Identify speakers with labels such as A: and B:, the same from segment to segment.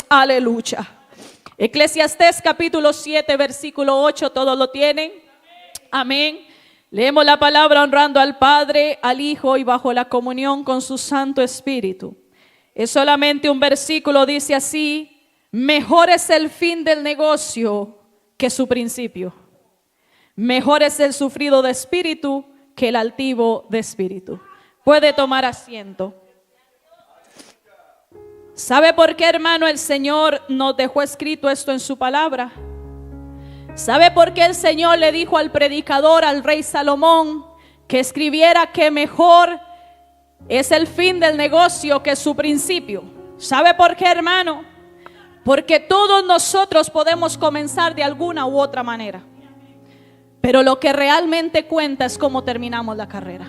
A: Aleluya. Eclesiastés capítulo 7 versículo 8, ¿todos lo tienen? Amén. Leemos la palabra honrando al Padre, al Hijo y bajo la comunión con su Santo Espíritu. Es solamente un versículo, dice así: mejor es el fin del negocio que su principio. Mejor es el sufrido de espíritu que el altivo de espíritu. Puede tomar asiento. ¿Sabe por qué, hermano, el Señor nos dejó escrito esto en su palabra? ¿Sabe por qué el Señor le dijo al predicador, al rey Salomón, que escribiera que mejor es el fin del negocio que su principio? ¿Sabe por qué, hermano? Porque todos nosotros podemos comenzar de alguna u otra manera, pero lo que realmente cuenta es cómo terminamos la carrera.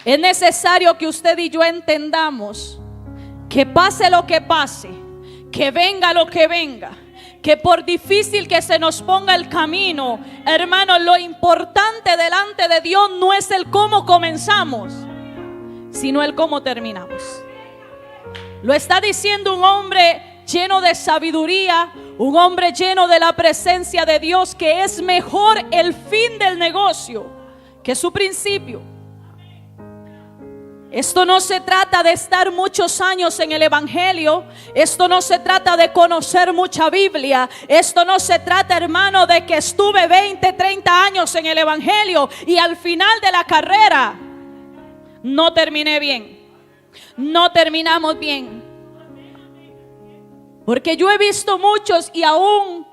A: Es necesario que usted y yo entendamos que pase lo que pase, que venga lo que venga, que por difícil que se nos ponga el camino, hermano, lo importante delante de Dios no es el cómo comenzamos, sino el cómo terminamos. Lo está diciendo un hombre lleno de sabiduría, un hombre lleno de la presencia de Dios, que es mejor el fin del negocio que su principio. Esto no se trata de estar muchos años en el Evangelio. Esto no se trata de conocer mucha Biblia. Esto no se trata, hermano, de que estuve 20, 30 años en el Evangelio y al final de la carrera no terminé bien. No terminamos bien. Porque yo he visto muchos, y aún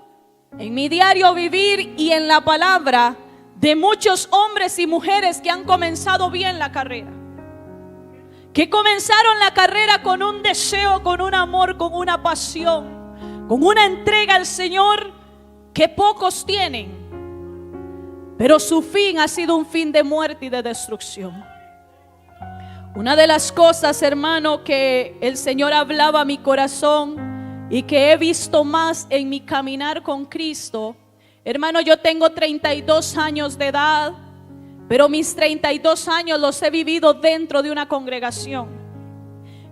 A: en mi diario vivir y en la palabra, de muchos hombres y mujeres que han comenzado bien la carrera, que comenzaron la carrera con un deseo, con un amor, con una pasión, con una entrega al Señor que pocos tienen, pero su fin ha sido un fin de muerte y de destrucción. Una de las cosas, hermano, que el Señor hablaba a mi corazón y que he visto más en mi caminar con Cristo, hermano, yo tengo 32 años de edad, pero mis 32 años los he vivido dentro de una congregación.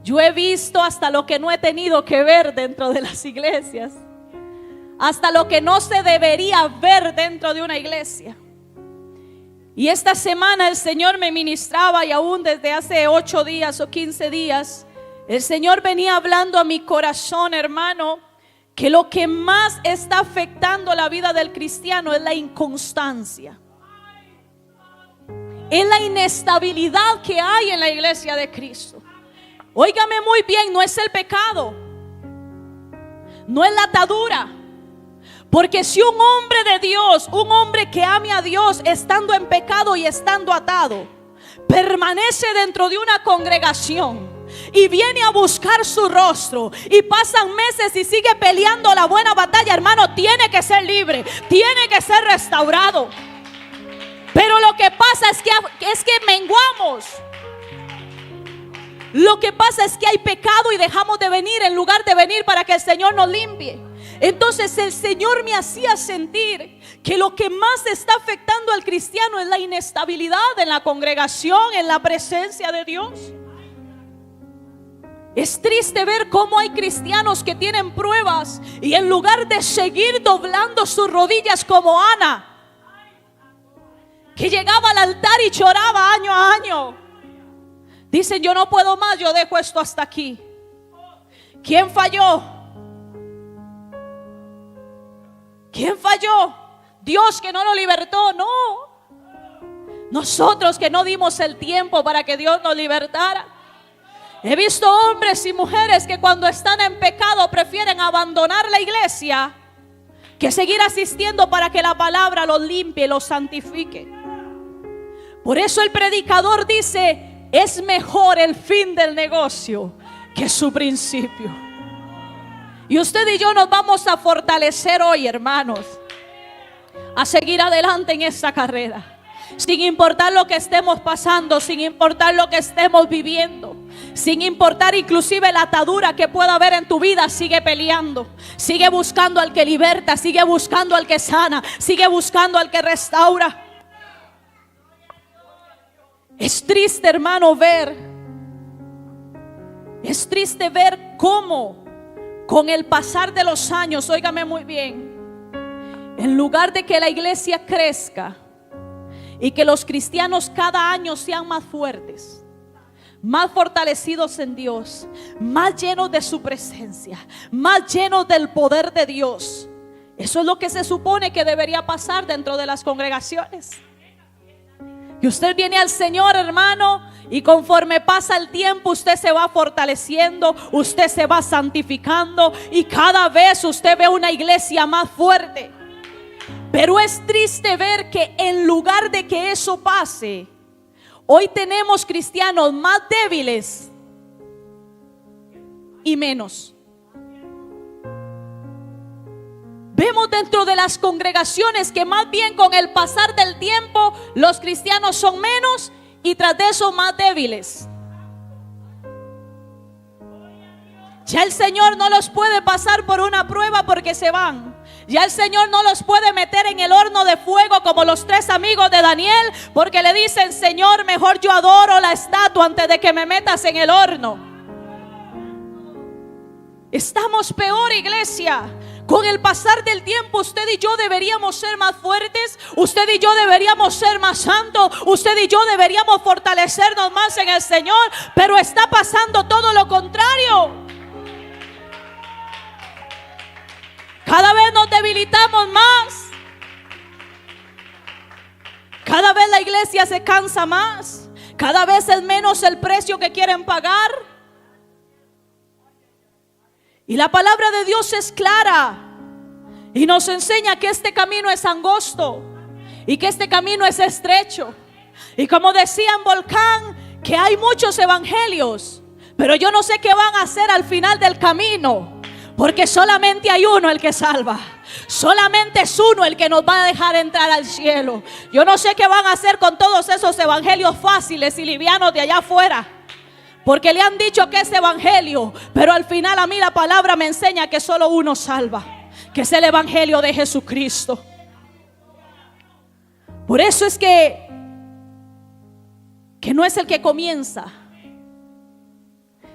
A: Yo he visto hasta lo que no he tenido que ver dentro de las iglesias, hasta lo que no se debería ver dentro de una iglesia. Y esta semana el Señor me ministraba, y aún desde hace 8 días o 15 días, el Señor venía hablando a mi corazón, hermano, que lo que más está afectando la vida del cristiano es la inconstancia. Es la inestabilidad que hay en la iglesia de Cristo. Óigame muy bien, no es el pecado, no es la atadura. Porque si un hombre de Dios, un hombre que ame a Dios estando en pecado y estando atado, permanece dentro de una congregación y viene a buscar su rostro, y pasan meses y sigue peleando la buena batalla, hermano, tiene que ser libre, tiene que ser restaurado. Pero lo que pasa es que menguamos. Lo que pasa es que hay pecado y dejamos de venir en lugar de venir para que el Señor nos limpie. Entonces el Señor me hacía sentir que lo que más está afectando al cristiano es la inestabilidad en la congregación, en la presencia de Dios. Es triste ver cómo hay cristianos que tienen pruebas y en lugar de seguir doblando sus rodillas como Ana, que llegaba al altar y lloraba año a año, dicen: yo no puedo más, yo dejo esto hasta aquí. ¿Quién falló? ¿Quién falló? Dios, que no lo libertó. No, nosotros que no dimos el tiempo para que Dios nos libertara. He visto hombres y mujeres que cuando están en pecado prefieren abandonar la iglesia que seguir asistiendo para que la palabra los limpie y los santifique. Por eso el predicador dice: es mejor el fin del negocio que su principio. Y usted y yo nos vamos a fortalecer hoy, hermanos, a seguir adelante en esta carrera, sin importar lo que estemos pasando, sin importar lo que estemos viviendo, sin importar inclusive la atadura que pueda haber en tu vida. Sigue peleando, sigue buscando al que liberta, sigue buscando al que sana, sigue buscando al que restaura. Es triste, hermano, es triste ver cómo con el pasar de los años, óigame muy bien, en lugar de que la iglesia crezca y que los cristianos cada año sean más fuertes, más fortalecidos en Dios, más llenos de su presencia, más llenos del poder de Dios, eso es lo que se supone que debería pasar dentro de las congregaciones. Y usted viene al Señor, hermano, y conforme pasa el tiempo usted se va fortaleciendo, usted se va santificando y cada vez usted ve una iglesia más fuerte. Pero es triste ver que en lugar de que eso pase, hoy tenemos cristianos más débiles y menos. Vemos dentro de las congregaciones que más bien con el pasar del tiempo los cristianos son menos y tras de eso más débiles. Ya el Señor no los puede pasar por una prueba porque se van. Ya el Señor no los puede meter en el horno de fuego como los 3 amigos de Daniel, porque le dicen: Señor, mejor yo adoro la estatua antes de que me metas en el horno. Estamos peor, iglesia. Con el pasar del tiempo usted y yo deberíamos ser más fuertes, usted y yo deberíamos ser más santos, usted y yo deberíamos fortalecernos más en el Señor, pero está pasando todo lo contrario. Cada vez nos debilitamos más, cada vez la iglesia se cansa más, cada vez es menos el precio que quieren pagar. Y la palabra de Dios es clara y nos enseña que este camino es angosto y que este camino es estrecho. Y como decía en Volcán, que hay muchos evangelios, pero yo no sé qué van a hacer al final del camino, porque solamente hay uno el que salva. Solamente es uno el que nos va a dejar entrar al cielo. Yo no sé qué van a hacer con todos esos evangelios fáciles y livianos de allá afuera, porque le han dicho que es evangelio, pero al final a mí la palabra me enseña que solo uno salva, que es el evangelio de Jesucristo. Por eso es que no es el que comienza,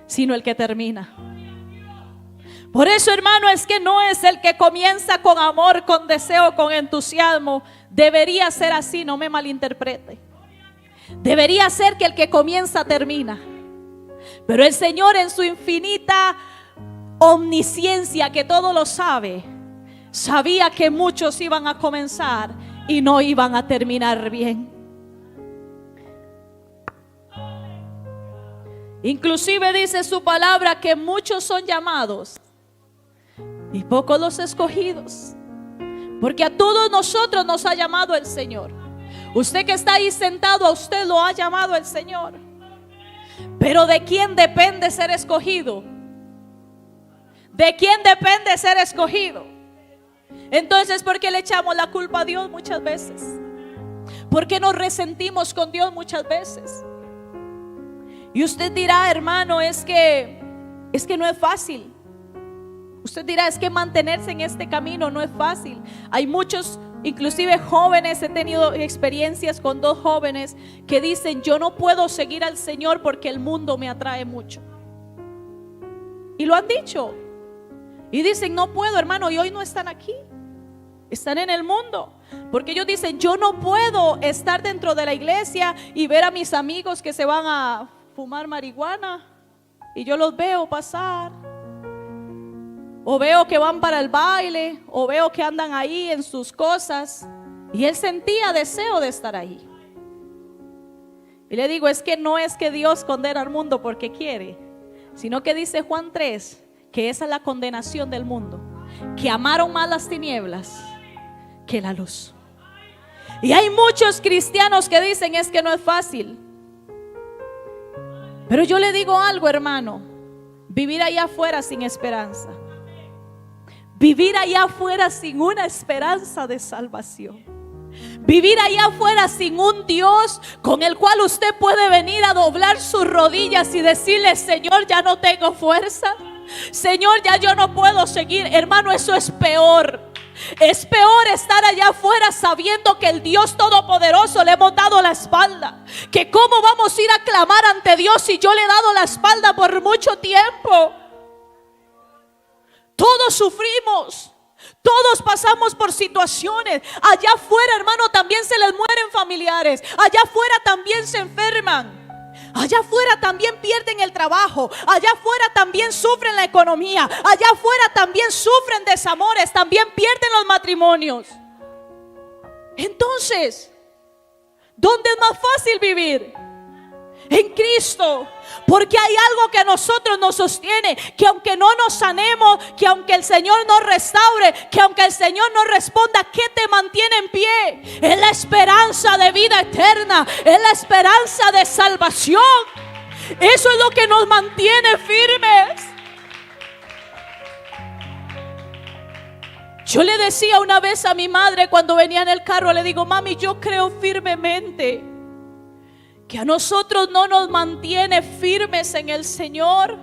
A: sino el que termina. Por eso, hermano, es que no es el que comienza con amor, con deseo, con entusiasmo. Debería ser así, no me malinterprete. Debería ser que el que comienza termina. Pero el Señor, en su infinita omnisciencia, que todo lo sabe, sabía que muchos iban a comenzar y no iban a terminar bien. Inclusive dice su palabra que muchos son llamados y pocos los escogidos, porque a todos nosotros nos ha llamado el Señor. Usted que está ahí sentado, a usted lo ha llamado el Señor. Pero ¿de quién depende ser escogido? ¿De quién depende ser escogido? Entonces, ¿por qué le echamos la culpa a Dios muchas veces? ¿Por qué nos resentimos con Dios muchas veces? Y usted dirá, hermano, es que no es fácil. Usted dirá, es que mantenerse en este camino no es fácil. Hay muchos, inclusive jóvenes, he tenido experiencias con 2 jóvenes que dicen: yo no puedo seguir al Señor porque el mundo me atrae mucho. Y lo han dicho. Y dicen: no puedo, hermano, y hoy no están aquí, están en el mundo. Porque ellos dicen: yo no puedo estar dentro de la iglesia y ver a mis amigos que se van a fumar marihuana y yo los veo pasar, o veo que van para el baile, o veo que andan ahí en sus cosas. Y él sentía deseo de estar ahí. Y le digo, es que no es que Dios condena al mundo porque quiere, sino que dice Juan 3 que esa es la condenación del mundo, que amaron más las tinieblas que la luz. Y hay muchos cristianos que dicen: es que no es fácil. Pero yo le digo algo, hermano: vivir allá afuera sin esperanza, vivir allá afuera sin una esperanza de salvación, vivir allá afuera sin un Dios con el cual usted puede venir a doblar sus rodillas y decirle: Señor, ya no tengo fuerza, Señor, ya yo no puedo seguir. Hermano, eso es peor. Es peor estar allá afuera sabiendo que el Dios Todopoderoso le hemos dado la espalda. Que cómo vamos a ir a clamar ante Dios si yo le he dado la espalda por mucho tiempo. todos sufrimos. Todos pasamos por situaciones. Allá afuera, hermano, también se les mueren familiares. Allá afuera también se enferman. Allá afuera también pierden el trabajo. Allá afuera también sufren la economía. Allá afuera también sufren desamores. También pierden los matrimonios. Entonces, ¿dónde es más fácil vivir? En Cristo. Porque hay algo que a nosotros nos sostiene, que aunque no nos sanemos, que aunque el Señor nos restaure, que aunque el Señor nos responda, ¿qué te mantiene en pie? Es la esperanza de vida eterna, es la esperanza de salvación. Eso es lo que nos mantiene firmes. Yo le decía una vez a mi madre cuando venía en el carro, le digo: mami, yo creo firmemente que a nosotros no nos mantiene firmes en el Señor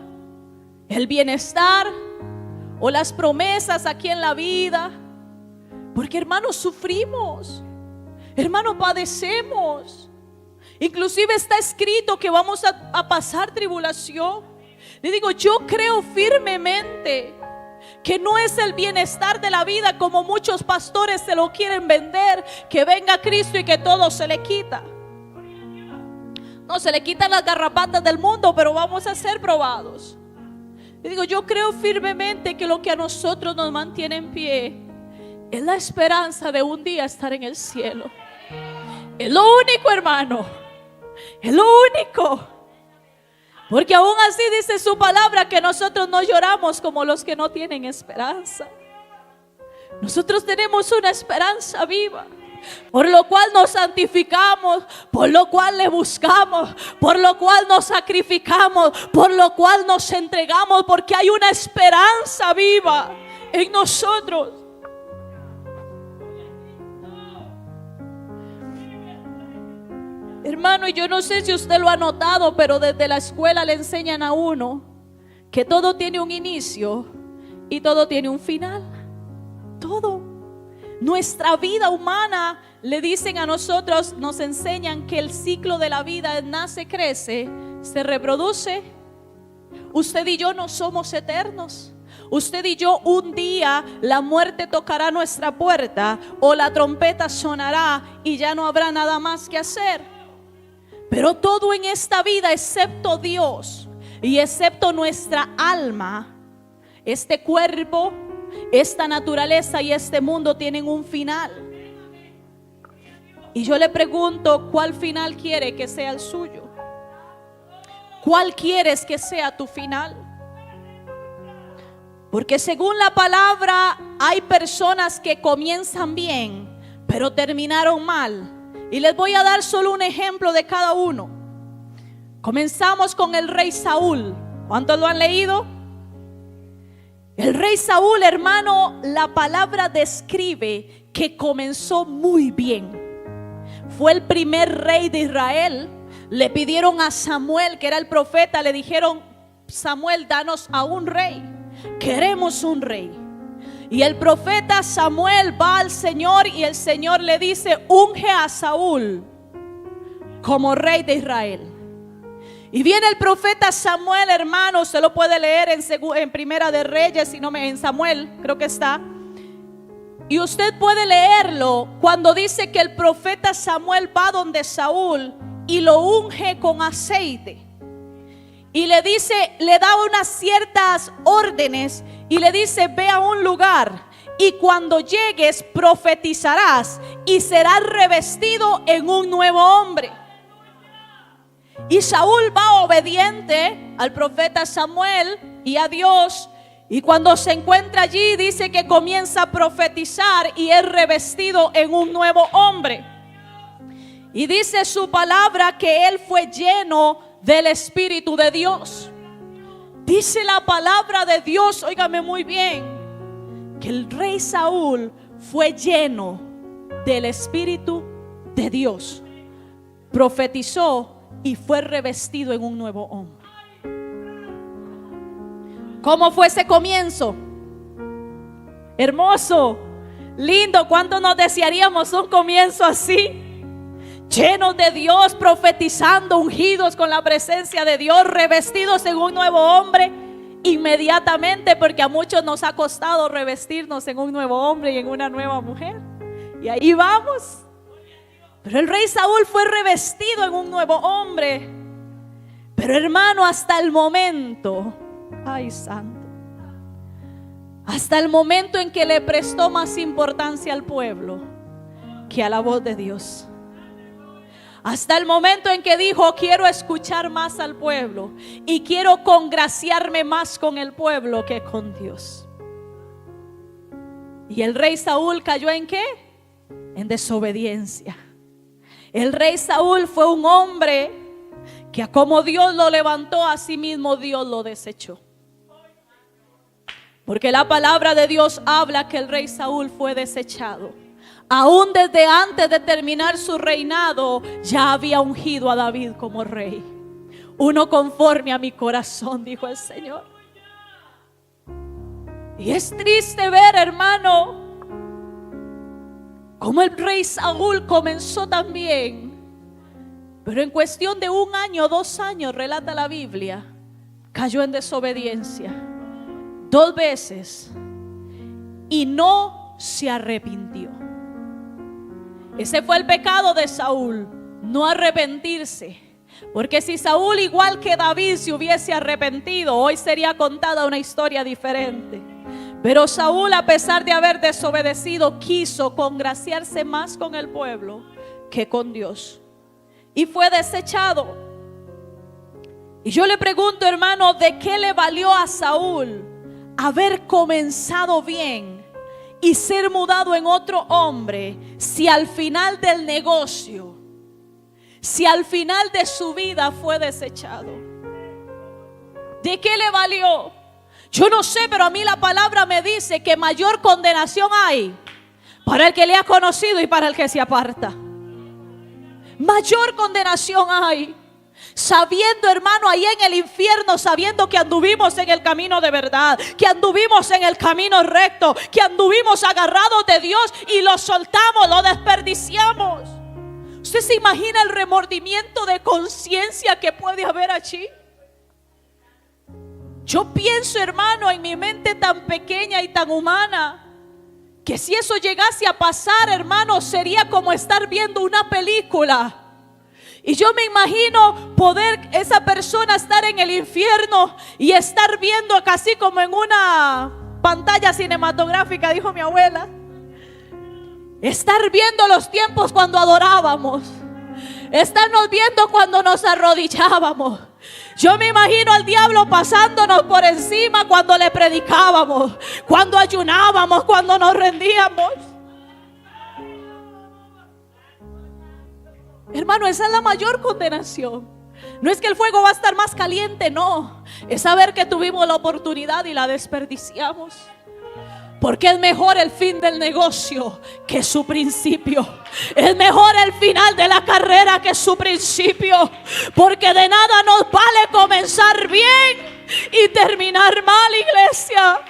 A: el bienestar o las promesas aquí en la vida, porque hermanos sufrimos, hermanos padecemos. Inclusive está escrito que vamos a pasar tribulación. Le digo, yo creo firmemente que no es el bienestar de la vida como muchos pastores se lo quieren vender, que venga Cristo y que todo se le quita. No, se le quitan las garrapatas del mundo, pero vamos a ser probados. Le digo, yo creo firmemente que lo que a nosotros nos mantiene en pie es la esperanza de un día estar en el cielo. Es lo único, hermano. Es lo único. Porque aún así dice su palabra que nosotros no lloramos como los que no tienen esperanza. Nosotros tenemos una esperanza viva, por lo cual nos santificamos, por lo cual le buscamos, por lo cual nos sacrificamos, por lo cual nos entregamos, porque hay una esperanza viva en nosotros. Hermano, y yo no sé si usted lo ha notado, pero desde la escuela le enseñan a uno que todo tiene un inicio y todo tiene un final. Todo. Nuestra vida humana, le dicen a nosotros, nos enseñan que el ciclo de la vida nace, crece, se reproduce. Usted y yo no somos eternos. Usted y yo, un día la muerte tocará nuestra puerta o la trompeta sonará y ya no habrá nada más que hacer. Pero todo en esta vida, excepto Dios y excepto nuestra alma, este cuerpo, esta naturaleza y este mundo tienen un final. Y yo le pregunto, ¿cuál final quiere que sea el suyo? ¿Cuál quieres que sea tu final? Porque según la palabra, hay personas que comienzan bien, pero terminaron mal. Y les voy a dar solo un ejemplo de cada uno. Comenzamos con el rey Saúl. ¿Cuántos lo han leído? El rey Saúl, hermano, la palabra describe que comenzó muy bien. Fue el primer rey de Israel. Le pidieron a Samuel, que era el profeta, le dijeron: Samuel, danos a un rey. Queremos un rey. Y el profeta Samuel va al Señor y el Señor le dice: unge a Saúl como rey de Israel. Y viene el profeta Samuel, hermano, se lo puede leer en Primera de Reyes, si no en Samuel, creo que está. Y usted puede leerlo cuando dice que el profeta Samuel va donde Saúl y lo unge con aceite. Y le dice, le da unas ciertas órdenes y le dice: ve a un lugar y cuando llegues profetizarás y serás revestido en un nuevo hombre. Y Saúl va obediente al profeta Samuel y a Dios. Y cuando se encuentra allí, dice que comienza a profetizar y es revestido en un nuevo hombre. Y dice su palabra que él fue lleno del Espíritu de Dios. Dice la palabra de Dios, óigame muy bien, que el rey Saúl fue lleno del Espíritu de Dios. Profetizó y fue revestido en un nuevo hombre. ¿Cómo fue ese comienzo? Hermoso, lindo. ¿Cuánto nos desearíamos un comienzo así? Llenos de Dios, profetizando, ungidos con la presencia de Dios, revestidos en un nuevo hombre. inmediatamente, porque a muchos nos ha costado revestirnos en un nuevo hombre y en una nueva mujer. Y ahí vamos. Pero el rey Saúl fue revestido en un nuevo hombre. Pero hermano, hasta el momento, ay santo, hasta el momento en que le prestó más importancia al pueblo que a la voz de Dios. Hasta el momento en que dijo: quiero escuchar más al pueblo y quiero congraciarme más con el pueblo que con Dios. Y el rey Saúl cayó ¿en qué? En desobediencia. El rey Saúl fue un hombre que como Dios lo levantó, a sí mismo Dios lo desechó. Porque la palabra de Dios habla que el rey Saúl fue desechado. Aún desde antes de terminar su reinado, ya había ungido a David como rey. Uno conforme a mi corazón, dijo el Señor. Y es triste ver, hermano, como el rey Saúl comenzó también, pero en cuestión de 1 año, 2 años, relata la Biblia, cayó en desobediencia 2 veces y no se arrepintió. Ese fue el pecado de Saúl, no arrepentirse. Porque si Saúl, igual que David, se hubiese arrepentido, hoy sería contada una historia diferente. Pero Saúl, a pesar de haber desobedecido, quiso congraciarse más con el pueblo que con Dios, y fue desechado. Y yo le pregunto, hermano, ¿de qué le valió a Saúl haber comenzado bien y ser mudado en otro hombre, si al final del negocio, si al final de su vida fue desechado? ¿De qué le valió? Yo no sé, pero a mí la palabra me dice que mayor condenación hay para el que le ha conocido y para el que se aparta. Mayor condenación hay. Sabiendo, hermano, ahí en el infierno, sabiendo que anduvimos en el camino de verdad, que anduvimos en el camino recto, que anduvimos agarrados de Dios y lo soltamos, lo desperdiciamos. ¿Usted se imagina el remordimiento de conciencia que puede haber allí? Yo pienso, hermano, en mi mente tan pequeña y tan humana, que si eso llegase a pasar, hermano, sería como estar viendo una película. Y yo me imagino poder esa persona estar en el infierno y estar viendo casi como en una pantalla cinematográfica, dijo mi abuela. Estar viendo los tiempos cuando adorábamos, estarnos viendo cuando nos arrodillábamos. Yo me imagino al diablo pasándonos por encima cuando le predicábamos, cuando ayunábamos, cuando nos rendíamos. Hermano, esa es la mayor condenación. No es que el fuego va a estar más caliente, no. Es saber que tuvimos la oportunidad y la desperdiciamos. Porque es mejor el fin del negocio que su principio. Es mejor el final de la carrera que su principio. Porque de nada nos vale comenzar bien y terminar mal, iglesia.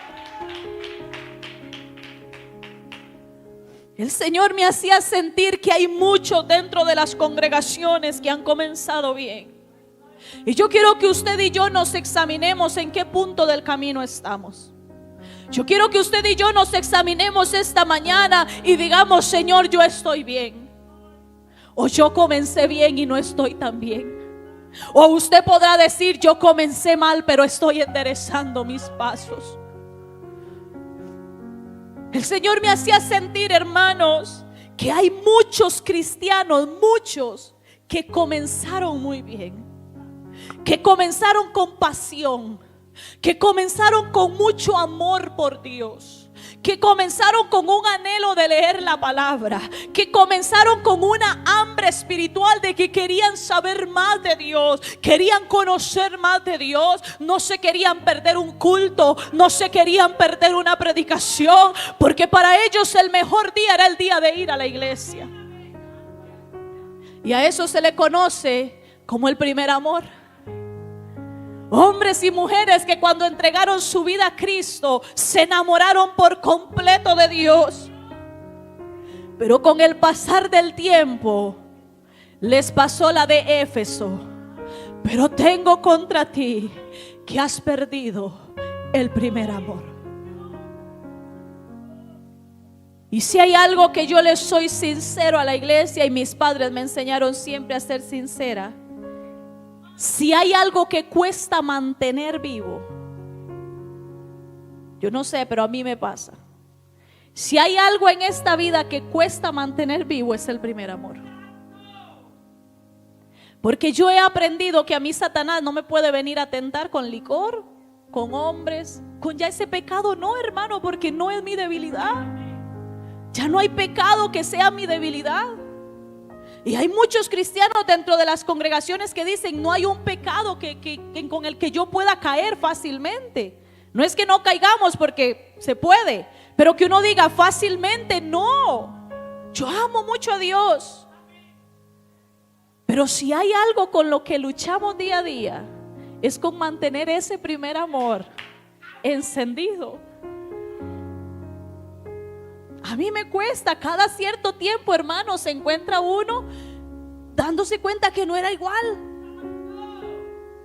A: El Señor me hacía sentir que hay muchos dentro de las congregaciones que han comenzado bien. Y yo quiero que usted y yo nos examinemos en qué punto del camino estamos. Yo quiero que usted y yo nos examinemos esta mañana y digamos: Señor, yo estoy bien. O yo comencé bien y no estoy tan bien. O usted podrá decir: yo comencé mal, pero estoy enderezando mis pasos. El Señor me hacía sentir, hermanos, que hay muchos cristianos, muchos, que comenzaron muy bien, que comenzaron con pasión, que comenzaron con mucho amor por Dios, que comenzaron con un anhelo de leer la palabra, que comenzaron con una hambre espiritual de que querían saber más de Dios, querían conocer más de Dios. No se querían perder un culto, no se querían perder una predicación, porque para ellos el mejor día era el día de ir a la iglesia. Y a eso se le conoce como el primer amor. Hombres y mujeres que cuando entregaron su vida a Cristo se enamoraron por completo de Dios. Pero con el pasar del tiempo les pasó la de Éfeso. Pero tengo contra ti que has perdido el primer amor. Y si hay algo que yo le soy sincero a la iglesia, y mis padres me enseñaron siempre a ser sincera, si hay algo que cuesta mantener vivo, yo no sé, pero a mí me pasa. Si hay algo en esta vida que cuesta mantener vivo, es el primer amor. Porque yo he aprendido que a mí Satanás no me puede venir a tentar con licor, con hombres, con ya ese pecado. No, hermano, porque no es mi debilidad. Ya no hay pecado que sea mi debilidad. Y hay muchos cristianos dentro de las congregaciones que dicen: no hay un pecado con el que yo pueda caer fácilmente. No es que no caigamos, porque se puede, pero que uno diga fácilmente, no. Yo amo mucho a Dios, pero si hay algo con lo que luchamos día a día, es con mantener ese primer amor encendido. A mí me cuesta, cada cierto tiempo, hermano, se encuentra uno dándose cuenta que no era igual,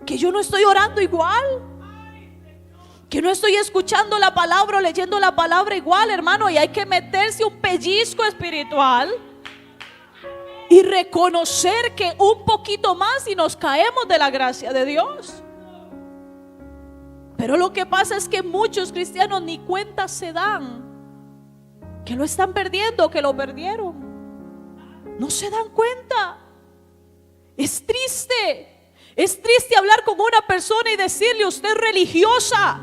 A: que yo no estoy orando igual, que no estoy escuchando la palabra o leyendo la palabra igual, hermano. Y hay que meterse un pellizco espiritual y reconocer que un poquito más y nos caemos de la gracia de Dios. Pero lo que pasa es que muchos cristianos ni cuenta se dan que lo están perdiendo, que lo perdieron. No se dan cuenta. Es triste hablar con una persona y decirle: usted es religiosa.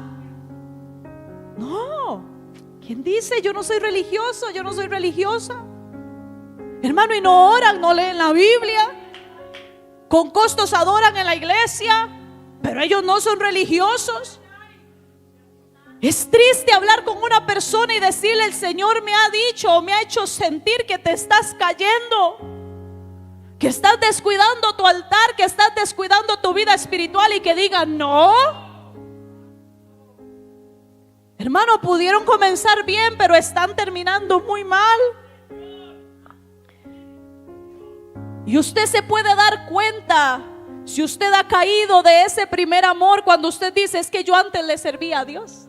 A: No. ¿Quién dice yo no soy religioso? Yo no soy religiosa. Hermano, y no oran, no leen la Biblia, con costos adoran en la iglesia, pero ellos no son religiosos. Es triste hablar con una persona y decirle: el Señor me ha dicho o me ha hecho sentir que te estás cayendo, que estás descuidando tu altar, que estás descuidando tu vida espiritual, y que digan: no. Hermano, pudieron comenzar bien, pero están terminando muy mal. Y usted se puede dar cuenta si usted ha caído de ese primer amor cuando usted dice: es que yo antes le servía a Dios.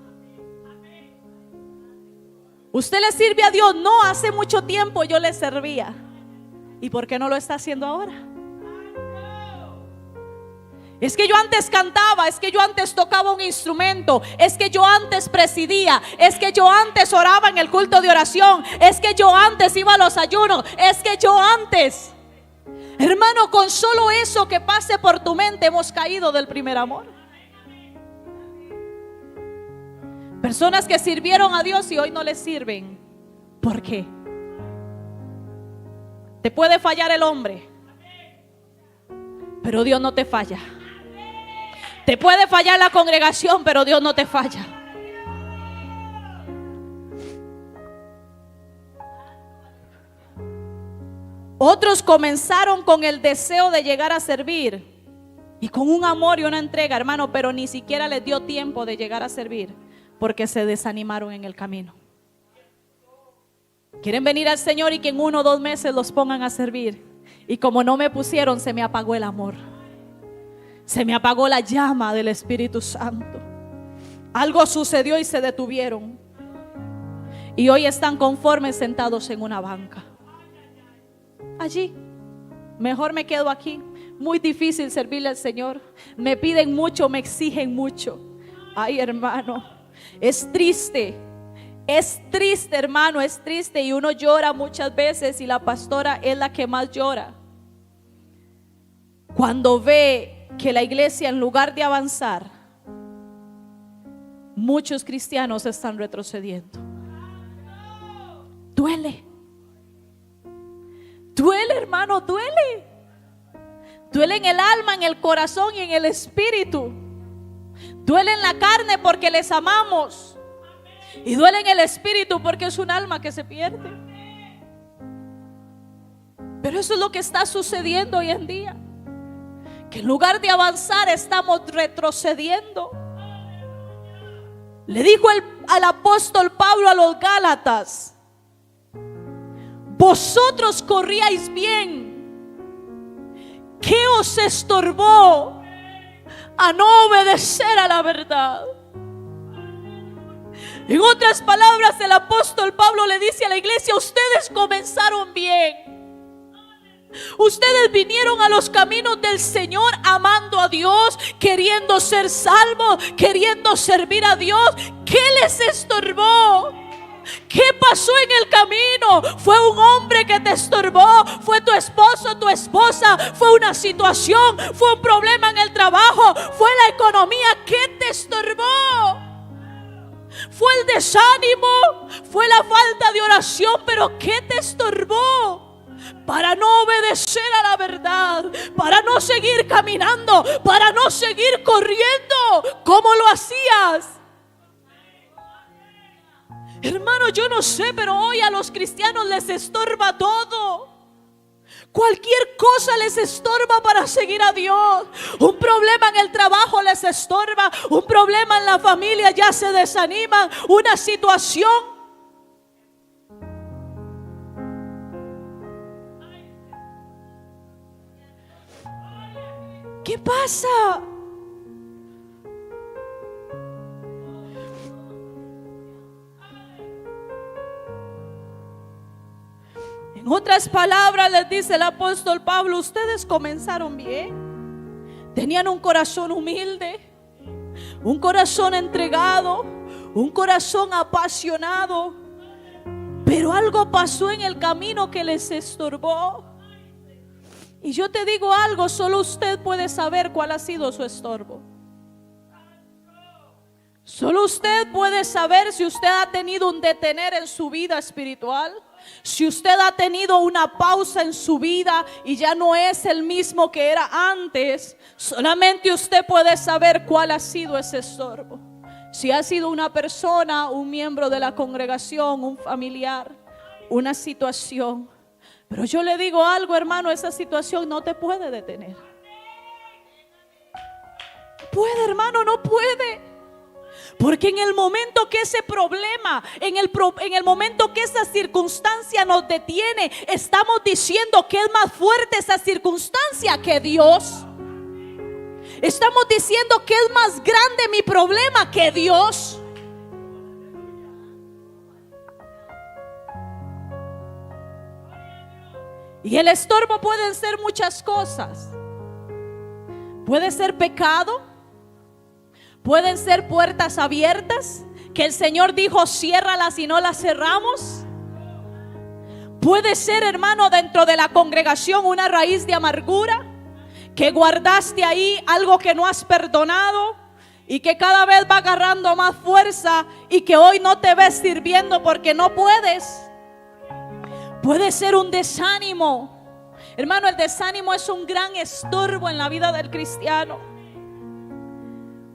A: Usted le sirve a Dios. No, hace mucho tiempo yo le servía. ¿Y por qué no lo está haciendo ahora? Es que yo antes cantaba, es que yo antes tocaba un instrumento, es que yo antes presidía, es que yo antes oraba en el culto de oración, es que yo antes iba a los ayunos, es que yo antes. Hermano, con solo eso que pase por tu mente, hemos caído del primer amor. Personas que sirvieron a Dios y hoy no le sirven. ¿Por qué? Te puede fallar el hombre, pero Dios no te falla. Te puede fallar la congregación, pero Dios no te falla. Otros comenzaron con el deseo de llegar a servir y con un amor y una entrega, hermano, pero ni siquiera les dio tiempo de llegar a servir porque se desanimaron en el camino. Quieren venir al Señor y que en 1 o 2 meses los pongan a servir, y como no me pusieron, se me apagó el amor, se me apagó la llama del Espíritu Santo. Algo sucedió y se detuvieron, y hoy están conformes sentados en una banca. Allí, mejor me quedo aquí. Muy difícil servirle al Señor. Me piden mucho, me exigen mucho. Ay, hermano, es triste, hermano, es triste. Y uno llora muchas veces, y la pastora es la que más llora cuando ve que la iglesia, en lugar de avanzar, muchos cristianos están retrocediendo. Duele. Duele, hermano, duele. Duele en el alma, en el corazón y en el espíritu. Duele en la carne porque les amamos, y duele en el espíritu porque es un alma que se pierde. Pero eso es lo que está sucediendo hoy en día, que en lugar de avanzar estamos retrocediendo. Le dijo al apóstol Pablo a los Gálatas: vosotros corríais bien. ¿Qué os estorbó a no obedecer a la verdad? En otras palabras, el apóstol Pablo le dice a la iglesia: ustedes comenzaron bien. Ustedes vinieron a los caminos del Señor amando a Dios, queriendo ser salvos, queriendo servir a Dios. ¿Qué les estorbó? ¿Qué pasó en el camino? ¿Fue un hombre que te estorbó? ¿Fue tu esposo, tu esposa? ¿Fue una situación? ¿Fue un problema en el trabajo? ¿Fue la economía? ¿Qué te estorbó? ¿Fue el desánimo? ¿Fue la falta de oración? ¿Pero qué te estorbó? Para no obedecer a la verdad, para no seguir caminando, para no seguir corriendo como lo hacías. Hermano, yo no sé, pero hoy a los cristianos les estorba todo. Cualquier cosa les estorba para seguir a Dios. Un problema en el trabajo les estorba, un problema en la familia, ya se desaniman, una situación. ¿Qué pasa? En otras palabras, les dice el apóstol Pablo: ustedes comenzaron bien. Tenían un corazón humilde, un corazón entregado, un corazón apasionado. Pero algo pasó en el camino que les estorbó. Y yo te digo algo, solo usted puede saber cuál ha sido su estorbo. Solo usted puede saber si usted ha tenido un detener en su vida espiritual, si usted ha tenido una pausa en su vida y ya no es el mismo que era antes. Solamente usted puede saber cuál ha sido ese estorbo. Si ha sido una persona, un miembro de la congregación, un familiar, una situación. Pero yo le digo algo, hermano, esa situación no te puede detener. Puede, hermano, no puede. Porque en el momento que ese problema, en el momento que esa circunstancia nos detiene, estamos diciendo que es más fuerte esa circunstancia que Dios. Estamos diciendo que es más grande mi problema que Dios. Y el estorbo pueden ser muchas cosas. Puede ser pecado. Pueden ser puertas abiertas que el Señor dijo: ciérralas y no las cerramos. Puede ser, hermano, dentro de la congregación una raíz de amargura, que guardaste ahí algo que no has perdonado y que cada vez va agarrando más fuerza y que hoy no te ves sirviendo porque no puedes. Puede ser un desánimo. Hermano, el desánimo es un gran estorbo en la vida del cristiano.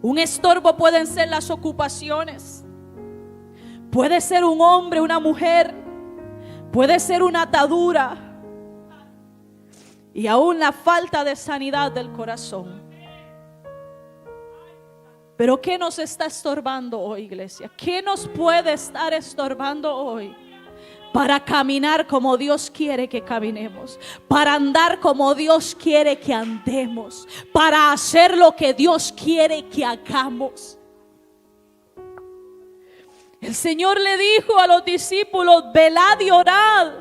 A: Un estorbo pueden ser las ocupaciones. Puede ser un hombre, una mujer. Puede ser una atadura. Y aún la falta de sanidad del corazón. Pero ¿qué nos está estorbando hoy, iglesia? ¿Qué nos puede estar estorbando hoy? Para caminar como Dios quiere que caminemos, para andar como Dios quiere que andemos, para hacer lo que Dios quiere que hagamos. El Señor le dijo a los discípulos: velad y orad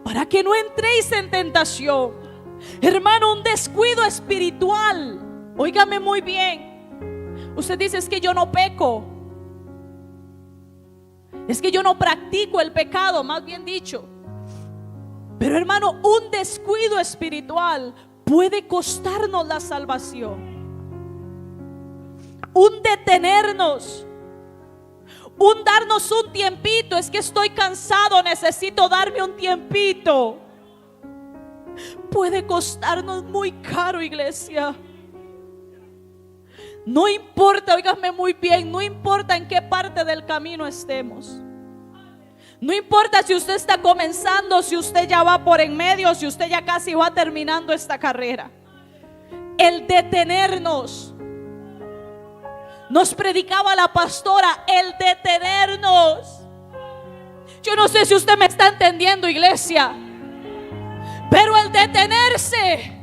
A: para que no entréis en tentación. Hermano, un descuido espiritual. Óigame muy bien. Usted dice: es que yo no peco. Es que yo no practico el pecado, más bien dicho. Pero hermano, un descuido espiritual puede costarnos la salvación. Un detenernos, un darnos un tiempito. Es que estoy cansado, necesito darme un tiempito. Puede costarnos muy caro, iglesia. No importa, óigame muy bien, no importa en qué parte del camino estemos. No importa si usted está comenzando, si usted ya va por en medio, si usted ya casi va terminando esta carrera. El detenernos. Nos predicaba la pastora, el detenernos. Yo no sé si usted me está entendiendo, iglesia, pero el detenerse,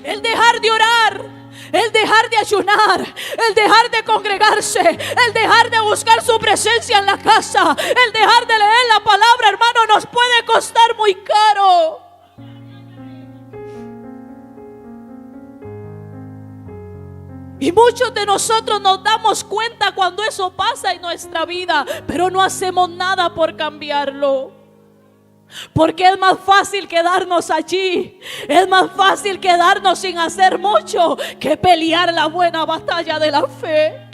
A: el dejar de orar, el dejar de ayunar, el dejar de congregarse, el dejar de buscar su presencia en la casa, el dejar de leer la palabra, hermano, nos puede costar muy caro. Y muchos de nosotros nos damos cuenta cuando eso pasa en nuestra vida, pero no hacemos nada por cambiarlo. Porque es más fácil quedarnos allí, es más fácil quedarnos sin hacer mucho que pelear la buena batalla de la fe.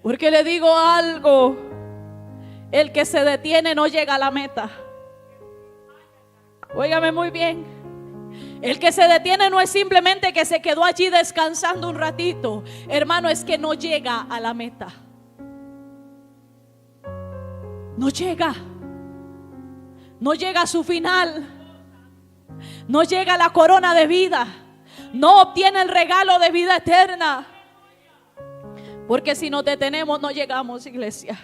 A: Porque le digo algo, el que se detiene no llega a la meta. Óigame muy bien. El que se detiene no es simplemente que se quedó allí descansando un ratito. Hermano, es que no llega a la meta. No llega. No llega a su final. No llega a la corona de vida. No obtiene el regalo de vida eterna. Porque si nos detenemos no llegamos, iglesia.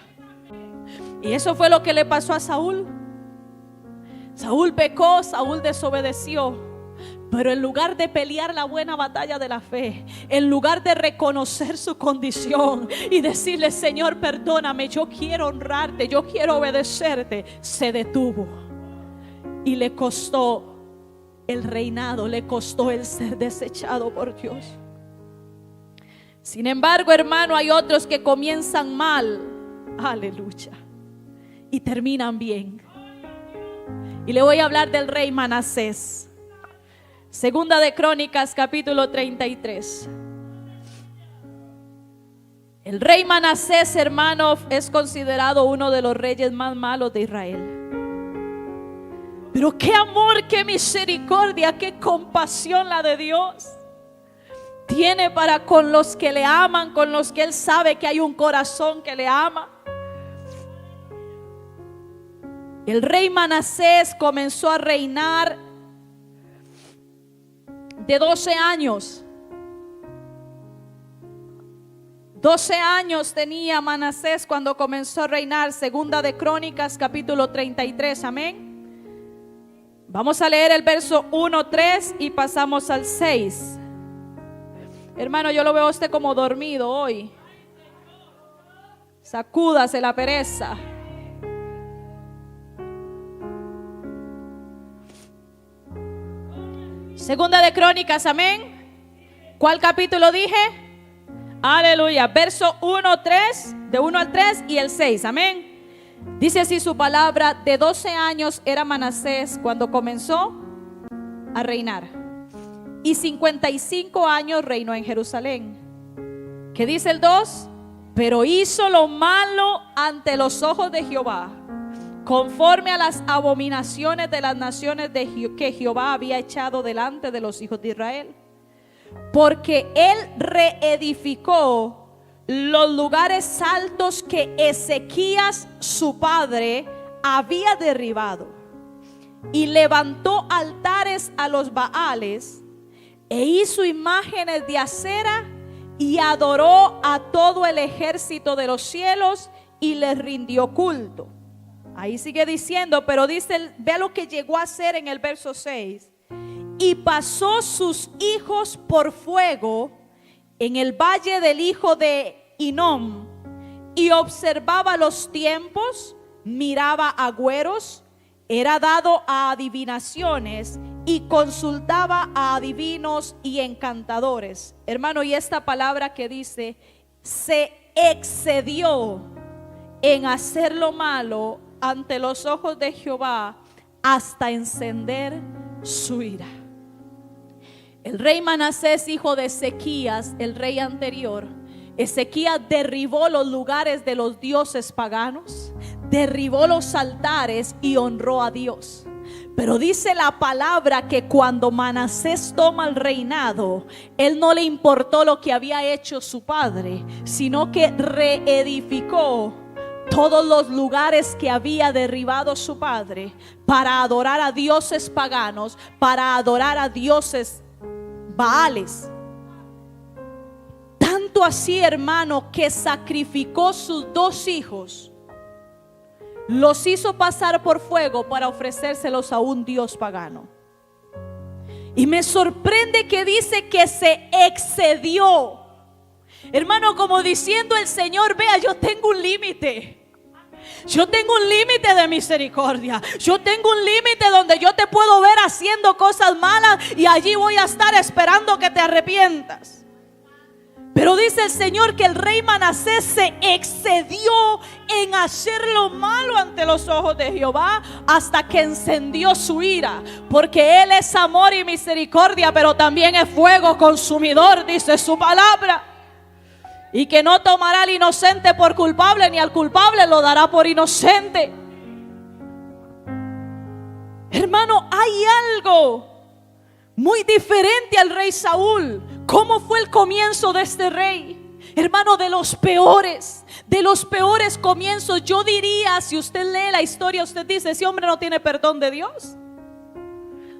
A: Y eso fue lo que le pasó a Saúl. Saúl pecó, Saúl desobedeció, pero en lugar de pelear la buena batalla de la fe, en lugar de reconocer su condición y decirle: Señor, perdóname, yo quiero honrarte, yo quiero obedecerte, se detuvo. Y le costó el reinado, le costó el ser desechado por Dios. Sin embargo, hermano, hay otros que comienzan mal, aleluya, y terminan bien. Y le voy a hablar del rey Manasés. Segunda de Crónicas, capítulo 33. El rey Manasés, hermano, es considerado uno de los reyes más malos de Israel. Pero qué amor, qué misericordia, qué compasión la de Dios tiene para con los que le aman, con los que Él sabe que hay un corazón que le ama. El rey Manasés comenzó a reinar de 12 años. 12 años tenía Manasés cuando comenzó a reinar. Segunda de Crónicas, capítulo 33, amén. Vamos a leer el verso 1, 3 y pasamos al 6. Hermano, yo lo veo a usted como dormido hoy. Sacúdase la pereza. Segunda de Crónicas, amén. ¿Cuál capítulo dije? Aleluya. Verso 1, 3, de 1 al 3 y el 6, amén. Dice así su palabra: de 12 años era Manasés cuando comenzó a reinar, y 55 años reinó en Jerusalén. ¿Qué dice el 2? Pero hizo lo malo ante los ojos de Jehová, conforme a las abominaciones de las naciones que Jehová había echado delante de los hijos de Israel. Porque él reedificó los lugares altos que Ezequías su padre había derribado, y levantó altares a los Baales, e hizo imágenes de acera, y adoró a todo el ejército de los cielos, y les rindió culto. Ahí sigue diciendo, pero dice, vea lo que llegó a hacer en el verso 6. Y pasó sus hijos por fuego en el valle del hijo de Hinnom, y observaba los tiempos, miraba agüeros, era dado a adivinaciones, y consultaba a adivinos y encantadores. Hermano, y esta palabra que dice, se excedió en hacer lo malo ante los ojos de Jehová, hasta encender su ira. El rey Manasés, hijo de Ezequías, el rey anterior, Ezequías derribó los lugares de los dioses paganos, derribó los altares y honró a Dios. Pero dice la palabra que cuando Manasés toma el reinado, él no le importó lo que había hecho su padre, sino que reedificó todos los lugares que había derribado su padre para adorar a dioses paganos, para adorar a dioses Baales. Tanto así, hermano, que sacrificó sus 2 hijos los hizo pasar por fuego para ofrecérselos a un dios pagano. Y me sorprende que dice que se excedió. Hermano, como diciendo el Señor, vea, yo tengo un límite. Yo tengo un límite de misericordia. Yo tengo un límite donde yo te puedo ver haciendo cosas malas y allí voy a estar esperando que te arrepientas. Pero dice el Señor que el rey Manasés se excedió en hacer lo malo ante los ojos de Jehová hasta que encendió su ira, porque Él es amor y misericordia, pero también es fuego consumidor, dice su palabra. Y que no tomará al inocente por culpable, ni al culpable lo dará por inocente. Hermano, hay algo muy diferente al rey Saúl. ¿Cómo fue el comienzo de este rey? Hermano, de los peores comienzos. Yo diría, si usted lee la historia, usted dice, ese hombre no tiene perdón de Dios.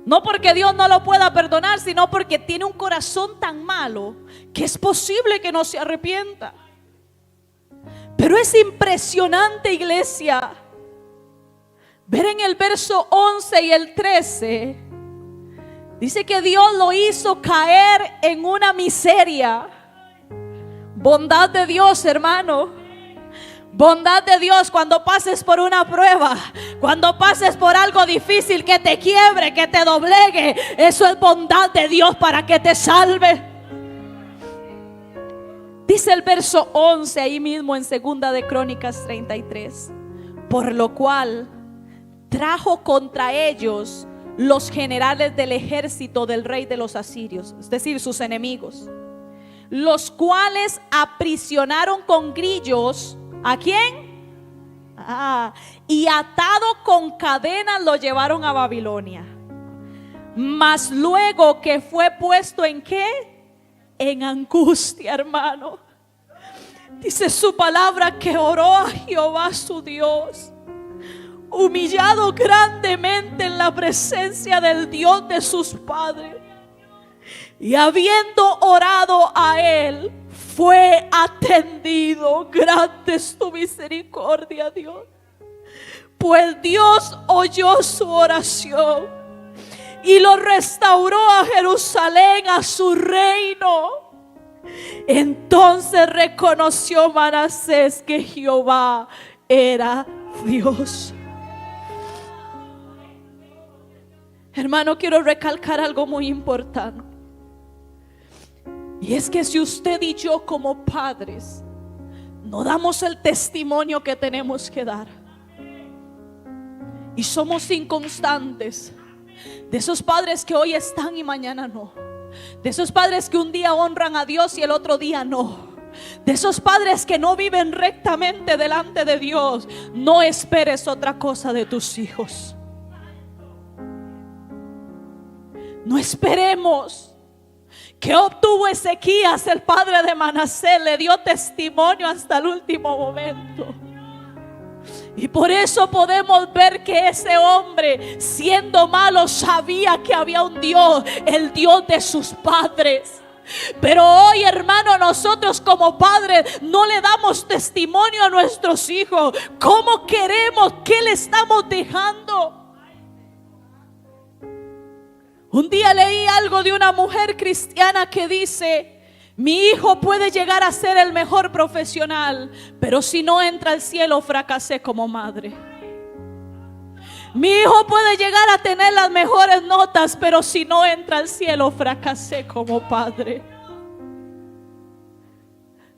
A: No porque Dios no lo pueda perdonar, sino porque tiene un corazón tan malo que es posible que no se arrepienta. Pero es impresionante, iglesia, ver en el verso 11 y el 13. Dice que Dios lo hizo caer en una miseria. Bondad de Dios, hermano. Bondad de Dios cuando pases por una prueba, cuando pases por algo difícil que te quiebre, que te doblegue. Eso es bondad de Dios para que te salve. Dice el verso 11 ahí mismo en 2 de Crónicas 33. Por lo cual trajo contra ellos los generales del ejército del rey de los asirios, es decir, sus enemigos, los cuales aprisionaron con grillos. ¿A quién? Y atado con cadenas lo llevaron a Babilonia. Mas luego que fue puesto en ¿qué? En angustia, hermano. Dice su palabra que oró a Jehová su Dios, humillado grandemente en la presencia del Dios de sus padres. Y habiendo orado a él, fue atendido. Grande es tu misericordia, Dios. Pues Dios oyó su oración y lo restauró a Jerusalén, a su reino. Entonces reconoció Manasés que Jehová era Dios. Hermano, quiero recalcar algo muy importante. Y es que si usted y yo como padres no damos el testimonio que tenemos que dar y somos inconstantes, de esos padres que hoy están y mañana no, de esos padres que un día honran a Dios y el otro día no, de esos padres que no viven rectamente delante de Dios, no esperes otra cosa de tus hijos. No esperemos. ¿Qué obtuvo Ezequías, el padre de Manasés? Le dio testimonio hasta el último momento. Y por eso podemos ver que ese hombre, siendo malo, sabía que había un Dios, el Dios de sus padres. Pero hoy, hermano, nosotros como padres no le damos testimonio a nuestros hijos. ¿Cómo queremos? ¿Qué le estamos dejando? Un día leí algo de una mujer cristiana que dice: mi hijo puede llegar a ser el mejor profesional, pero si no entra al cielo fracasé como madre. Mi hijo puede llegar a tener las mejores notas, pero si no entra al cielo fracasé como padre.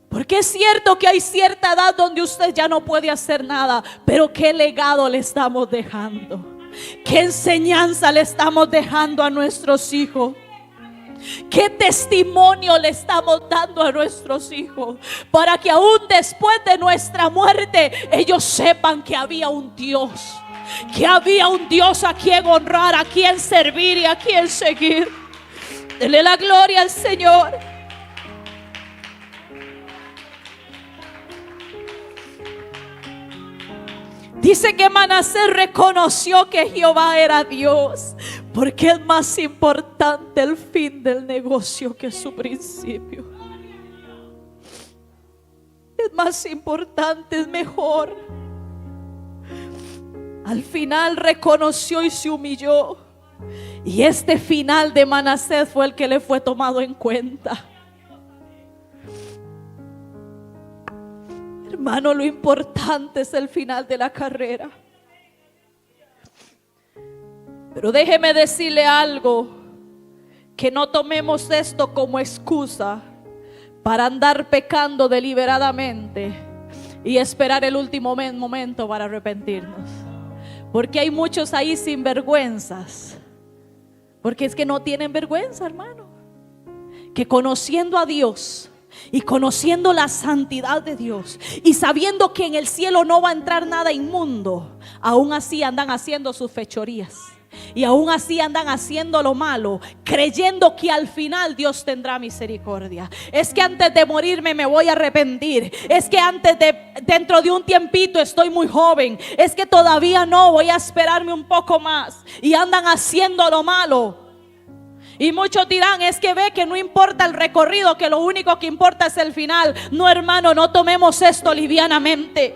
A: Porque es cierto que hay cierta edad donde usted ya no puede hacer nada, pero ¿qué legado le estamos dejando? ¿Qué enseñanza le estamos dejando a nuestros hijos? ¿Qué testimonio le estamos dando a nuestros hijos? Para que aún después de nuestra muerte ellos sepan que había un Dios, que había un Dios a quien honrar, a quien servir y a quien seguir. Dele la gloria al Señor. Dice que Manasés reconoció que Jehová era Dios, porque es más importante el fin del negocio que su principio. Es más importante, es mejor. al final reconoció y se humilló. Y este final de Manasés fue el que le fue tomado en cuenta. Hermano, lo importante es el final de la carrera. Pero déjeme decirle algo, que no tomemos esto como excusa para andar pecando deliberadamente y esperar el último momento para arrepentirnos. Porque hay muchos ahí sin vergüenzas, porque es que no tienen vergüenza, hermano, que conociendo a Dios y conociendo la santidad de Dios y sabiendo que en el cielo no va a entrar nada inmundo, aún así andan haciendo sus fechorías. Y aún así andan haciendo lo malo, creyendo que al final Dios tendrá misericordia. Es que antes de morirme me voy a arrepentir. Es que dentro de un tiempito estoy muy joven. Es que todavía no, voy a esperarme un poco más. Y andan haciendo lo malo. Y muchos dirán, es que ve que no importa el recorrido, que lo único que importa es el final. No, hermano, no tomemos esto livianamente.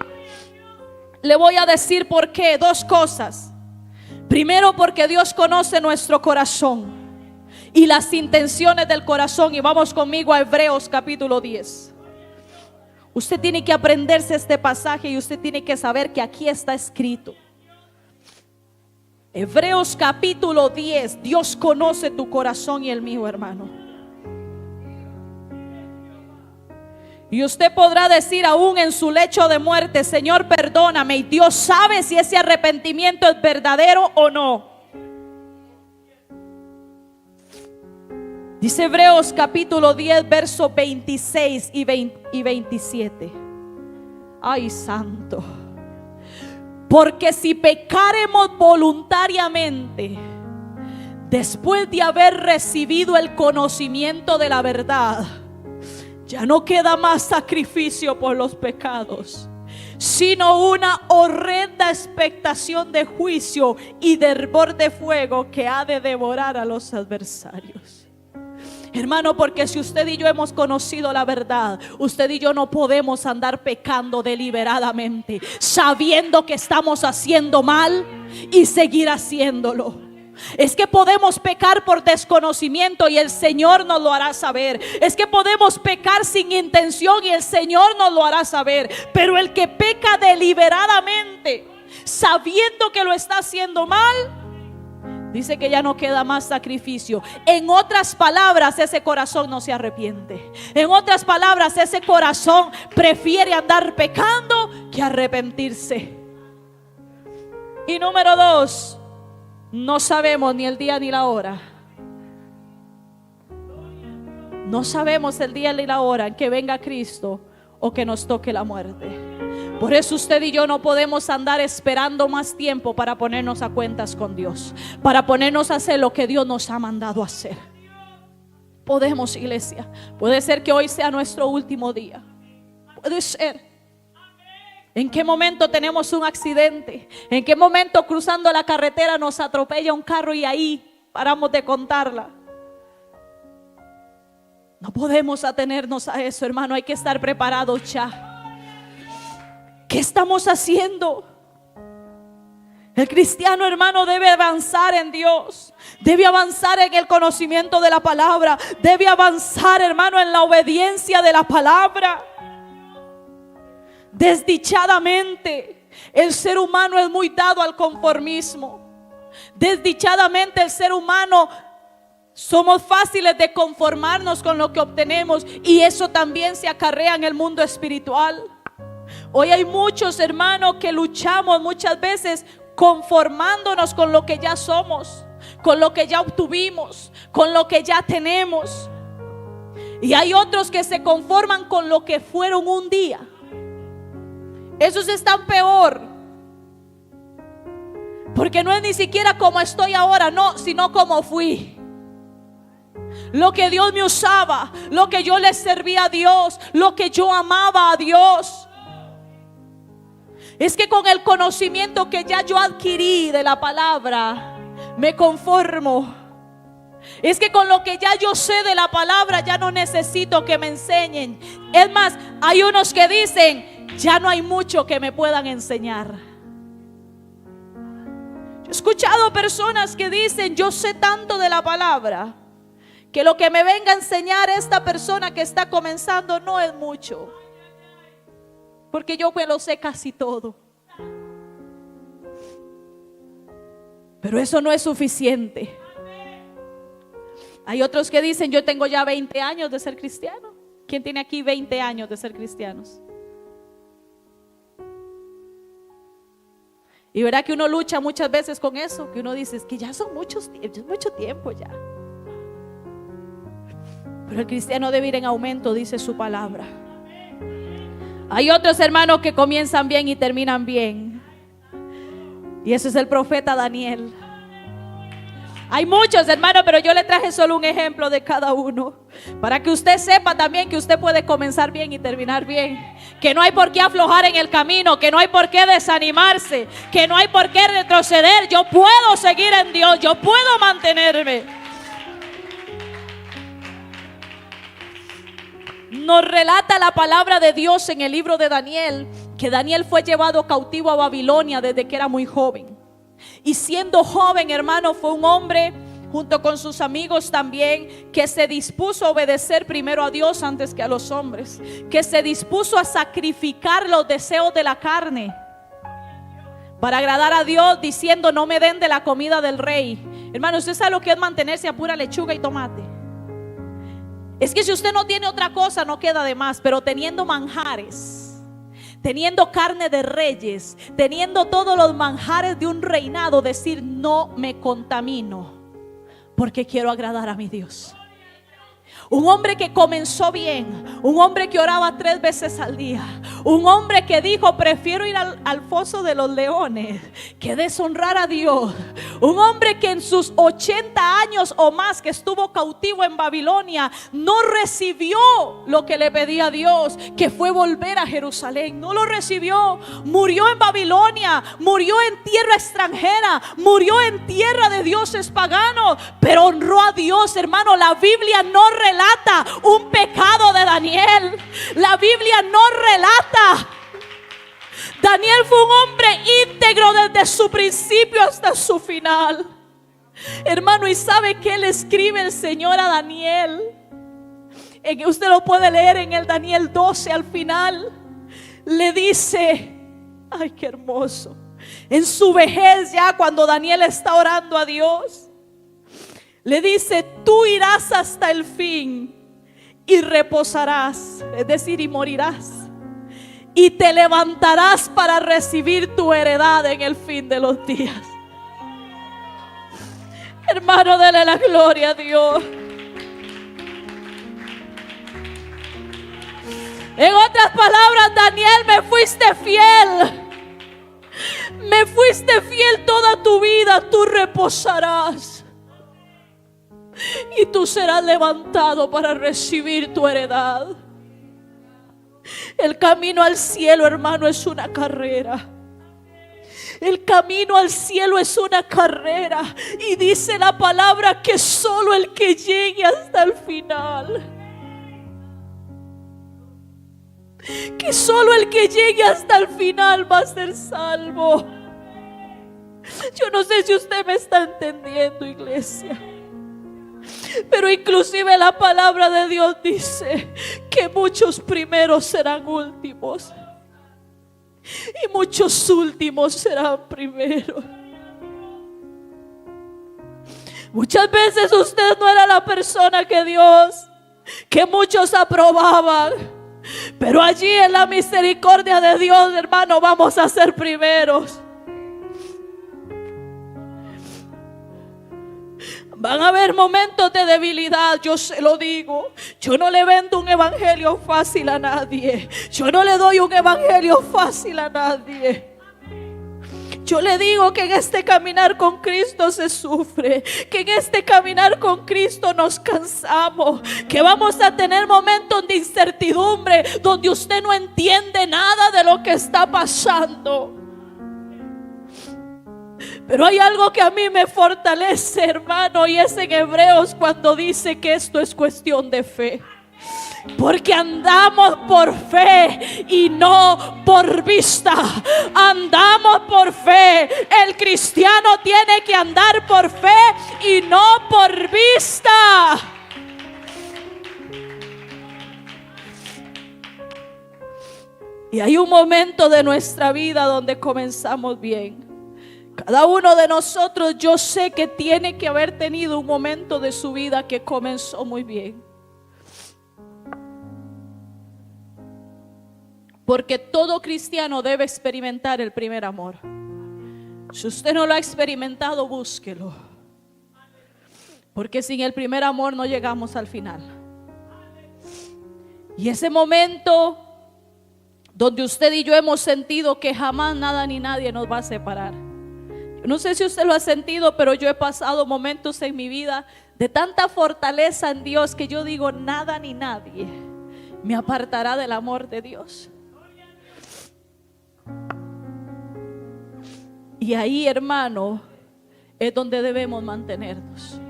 A: Le voy a decir por qué, dos cosas. Primero, porque Dios conoce nuestro corazón y las intenciones del corazón. Y vamos conmigo a Hebreos capítulo 10. Usted tiene que aprenderse este pasaje y usted tiene que saber que aquí está escrito. Hebreos capítulo 10. Dios conoce tu corazón y el mío, hermano. Y usted podrá decir aún en su lecho de muerte, Señor, perdóname. Y Dios sabe si ese arrepentimiento es verdadero o no. Dice Hebreos capítulo 10, versos 26 y 27. Ay, santo. Porque si pecaremos voluntariamente, después de haber recibido el conocimiento de la verdad, ya no queda más sacrificio por los pecados, sino una horrenda expectación de juicio y de hervor de fuego que ha de devorar a los adversarios. Hermano, porque si usted y yo hemos conocido la verdad, usted y yo no podemos andar pecando deliberadamente, sabiendo que estamos haciendo mal y seguir haciéndolo. Es que podemos pecar por desconocimiento y el Señor nos lo hará saber. Es que podemos pecar sin intención y el Señor nos lo hará saber. Pero el que peca deliberadamente, sabiendo que lo está haciendo mal, dice que ya no queda más sacrificio. En otras palabras, ese corazón no se arrepiente. En otras palabras, ese corazón prefiere andar pecando que arrepentirse. Y número 2, no sabemos ni el día ni la hora. No sabemos el día ni la hora en que venga Cristo o que nos toque la muerte. Por eso usted y yo no podemos andar esperando más tiempo para ponernos a cuentas con Dios, para ponernos a hacer lo que Dios nos ha mandado hacer. Podemos, iglesia. Puede ser que hoy sea nuestro último día. Puede ser. ¿En qué momento tenemos un accidente? ¿En qué momento cruzando la carretera nos atropella un carro y ahí paramos de contarla? No podemos atenernos a eso, hermano. Hay que estar preparados ya. ¿Qué estamos haciendo? El cristiano, hermano, debe avanzar en Dios. Debe avanzar en el conocimiento de la palabra. Debe avanzar, hermano, en la obediencia de la palabra. Desdichadamente, el ser humano es muy dado al conformismo. Desdichadamente, el ser humano somos fáciles de conformarnos con lo que obtenemos, y eso también se acarrea en el mundo espiritual. Hoy hay muchos hermanos que luchamos muchas veces conformándonos con lo que ya somos, con lo que ya obtuvimos, con lo que ya tenemos. Y hay otros que se conforman con lo que fueron un día. Esos están peor, porque no es ni siquiera como estoy ahora, no, sino como fui. Lo que Dios me usaba, lo que yo le servía a Dios, lo que yo amaba a Dios. Es que con el conocimiento que ya yo adquirí de la palabra, me conformo. Es que con lo que ya yo sé de la palabra, ya no necesito que me enseñen. Es más, hay unos que dicen, ya no hay mucho que me puedan enseñar. He escuchado personas que dicen: yo sé tanto de la palabra que lo que me venga a enseñar esta persona que está comenzando no es mucho, porque yo me lo sé casi todo. Pero eso no es suficiente. Hay otros que dicen: yo tengo ya 20 años de ser cristiano. ¿Quién tiene aquí 20 años de ser cristianos? Y verá que uno lucha muchas veces con eso, que uno dice: es que ya son mucho tiempo ya. Pero el cristiano debe ir en aumento, dice su palabra. Hay otros hermanos que comienzan bien y terminan bien, y ese es el profeta Daniel. Hay muchos hermanos, pero yo le traje solo un ejemplo de cada uno, para que usted sepa también que usted puede comenzar bien y terminar bien, que no hay por qué aflojar en el camino, que no hay por qué desanimarse, que no hay por qué retroceder. Yo puedo seguir en Dios, yo puedo mantenerme. Nos relata la palabra de Dios en el libro de Daniel, que Daniel fue llevado cautivo a Babilonia desde que era muy joven. Y siendo joven, hermano, fue un hombre, junto con sus amigos también, que se dispuso a obedecer primero a Dios antes que a los hombres, que se dispuso a sacrificar los deseos de la carne para agradar a Dios, diciendo: no me den de la comida del rey. Hermano, ¿usted sabe lo que es mantenerse a pura lechuga y tomate? Es que si usted no tiene otra cosa, no queda de más. Pero teniendo manjares, teniendo carne de reyes, teniendo todos los manjares de un reinado, decir: no me contamino, porque quiero agradar a mi Dios. Un hombre que comenzó bien, un hombre que oraba 3 veces al día, un hombre que dijo: prefiero ir al foso de los leones que deshonrar a Dios. Un hombre que en sus 80 años o más que estuvo cautivo en Babilonia, no recibió lo que le pedía a Dios, que fue volver a Jerusalén. No lo recibió. Murió en Babilonia, murió en tierra extranjera, murió en tierra de dioses paganos, pero honró a Dios, hermano. La Biblia no relata un pecado de Daniel. La Biblia no relata. Daniel fue un hombre íntegro desde su principio hasta su final, hermano. Y sabe que le escribe el Señor a Daniel. Usted lo puede leer en el Daniel 12 al final. Le dice: ay, qué hermoso. En su vejez, ya cuando Daniel está orando a Dios, le dice: tú irás hasta el fin y reposarás, es decir, y morirás, y te levantarás para recibir tu heredad en el fin de los días. Hermano, dele la gloria a Dios. En otras palabras, Daniel, me fuiste fiel. Me fuiste fiel toda tu vida. Tú reposarás y tú serás levantado para recibir tu heredad. El camino al cielo, hermano, es una carrera. El camino al cielo es una carrera. Y dice la palabra que solo el que llegue hasta el final, que solo el que llegue hasta el final va a ser salvo. Yo no sé si usted me está entendiendo, iglesia, pero inclusive la palabra de Dios dice que muchos primeros serán últimos y muchos últimos serán primeros. Muchas veces usted no era la persona que muchos aprobaban, pero allí en la misericordia de Dios, hermano, vamos a ser primeros. Van a haber momentos de debilidad, yo se lo digo. Yo no le vendo un evangelio fácil a nadie. Yo no le doy un evangelio fácil a nadie. Yo le digo que en este caminar con Cristo se sufre, que en este caminar con Cristo nos cansamos, que vamos a tener momentos de incertidumbre donde usted no entiende nada de lo que está pasando. Pero hay algo que a mí me fortalece, hermano, y es en Hebreos cuando dice que esto es cuestión de fe. Porque andamos por fe y no por vista. Andamos por fe. El cristiano tiene que andar por fe y no por vista. Y hay un momento de nuestra vida donde comenzamos bien. Cada uno de nosotros, yo sé que tiene que haber tenido un momento de su vida que comenzó muy bien. Porque todo cristiano debe experimentar el primer amor. Si usted no lo ha experimentado, búsquelo. Porque sin el primer amor no llegamos al final. Y ese momento donde usted y yo hemos sentido que jamás nada ni nadie nos va a separar. Yo no sé si usted lo ha sentido, pero yo he pasado momentos en mi vida de tanta fortaleza en Dios que yo digo, nada ni nadie me apartará del amor de Dios. Y ahí, hermano, es donde debemos mantenernos.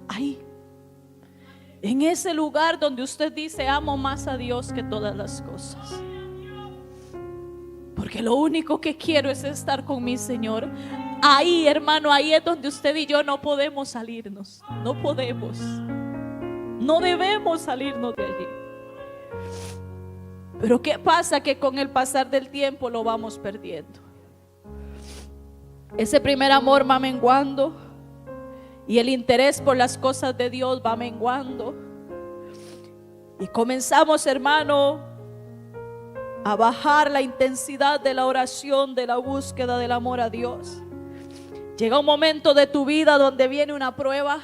A: Ahí, en ese lugar donde usted dice, amo más a Dios que todas las cosas. Porque lo único que quiero es estar con mi Señor. Ahí, hermano, ahí es donde usted y yo no podemos salirnos. No podemos. No debemos salirnos de allí. Pero ¿qué pasa? Que con el pasar del tiempo lo vamos perdiendo. Ese primer amor va menguando y el interés por las cosas de Dios va menguando. Y comenzamos, hermano, a bajar la intensidad de la oración, de la búsqueda del amor a Dios. Llega un momento de tu vida donde viene una prueba.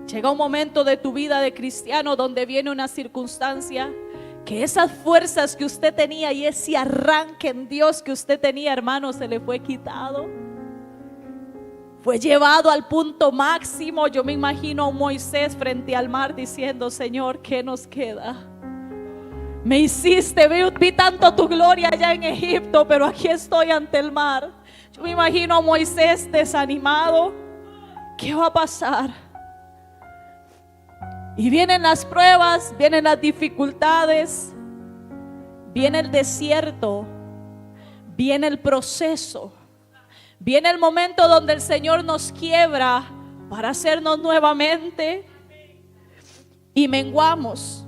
A: Llega un momento de tu vida de cristiano donde viene una circunstancia que esas fuerzas que usted tenía y ese arranque en Dios que usted tenía, hermano, se le fue quitado. Fue llevado al punto máximo. Yo me imagino a un Moisés frente al mar diciendo, Señor, ¿qué nos queda? Me hiciste, vi tanto tu gloria allá en Egipto, pero aquí estoy ante el mar. Yo me imagino a Moisés desanimado. ¿Qué va a pasar? Y vienen las pruebas, vienen las dificultades, viene el desierto, viene el proceso, viene el momento donde el Señor nos quiebra para hacernos nuevamente. Y menguamos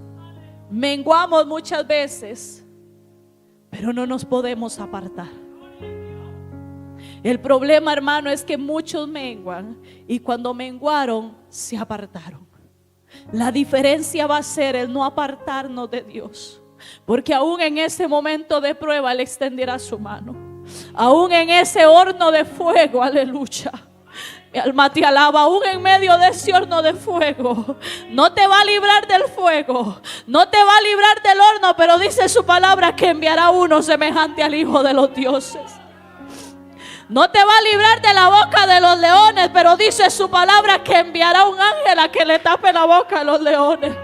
A: muchas veces, pero no nos podemos apartar. El problema, hermano, es que muchos menguan y cuando menguaron se apartaron. La diferencia va a ser el no apartarnos de Dios, porque aún en ese momento de prueba Él extenderá su mano. Aún en ese horno de fuego, aleluya, mi alma te alaba. Aún en medio de ese horno de fuego, no te va a librar del fuego, no te va a librar del horno, pero dice su palabra que enviará uno semejante al Hijo de los dioses. No te va a librar de la boca de los leones, pero dice su palabra que enviará un ángel a que le tape la boca a los leones.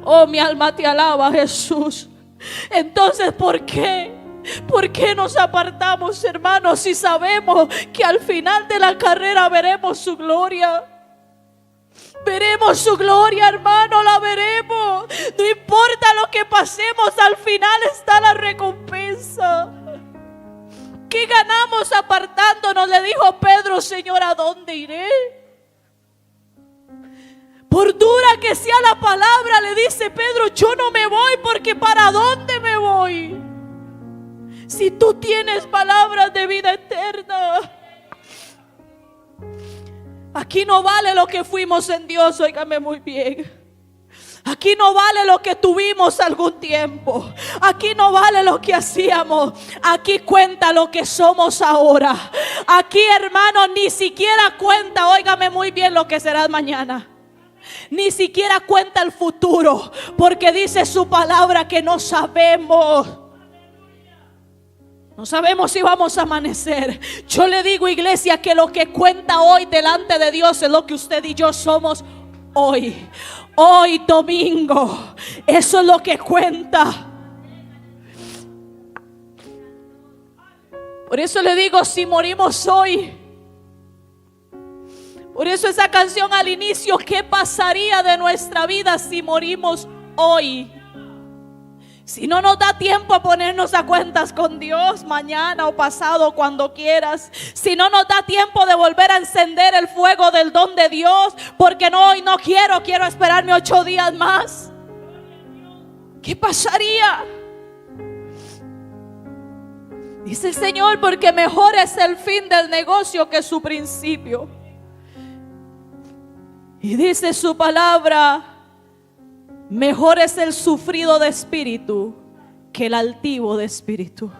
A: Oh, mi alma te alaba, Jesús. Entonces, ¿por qué? ¿Por qué nos apartamos, hermanos, si sabemos que al final de la carrera veremos su gloria? Veremos su gloria, hermano, la veremos. No importa lo que pasemos, al final está la recompensa. ¿Qué ganamos apartándonos? Le dijo Pedro, Señor, ¿a dónde iré? Por dura que sea la palabra, le dice Pedro, yo no me voy, porque ¿para dónde me voy? Si tú tienes palabras de vida eterna. Aquí no vale lo que fuimos en Dios, óigame muy bien. Aquí no vale lo que tuvimos algún tiempo. Aquí no vale lo que hacíamos. Aquí cuenta lo que somos ahora. Aquí, hermano, ni siquiera cuenta, óigame muy bien, lo que será mañana. Ni siquiera cuenta el futuro, porque dice su palabra que no sabemos. No sabemos si vamos a amanecer. Yo le digo, iglesia, que lo que cuenta hoy delante de Dios es lo que usted y yo somos hoy. Hoy domingo. Eso es lo que cuenta. Por eso le digo, si morimos hoy, Por eso esa canción al inicio, ¿qué pasaría de nuestra vida si morimos hoy? Si no nos da tiempo a ponernos a cuentas con Dios mañana o pasado, cuando quieras. Si no nos da tiempo de volver a encender el fuego del don de Dios, porque no, hoy no quiero esperarme 8 días más. ¿Qué pasaría? Dice el Señor, porque mejor es el fin del negocio que su principio. Y dice su palabra, mejor es el sufrido de espíritu que el altivo de espíritu.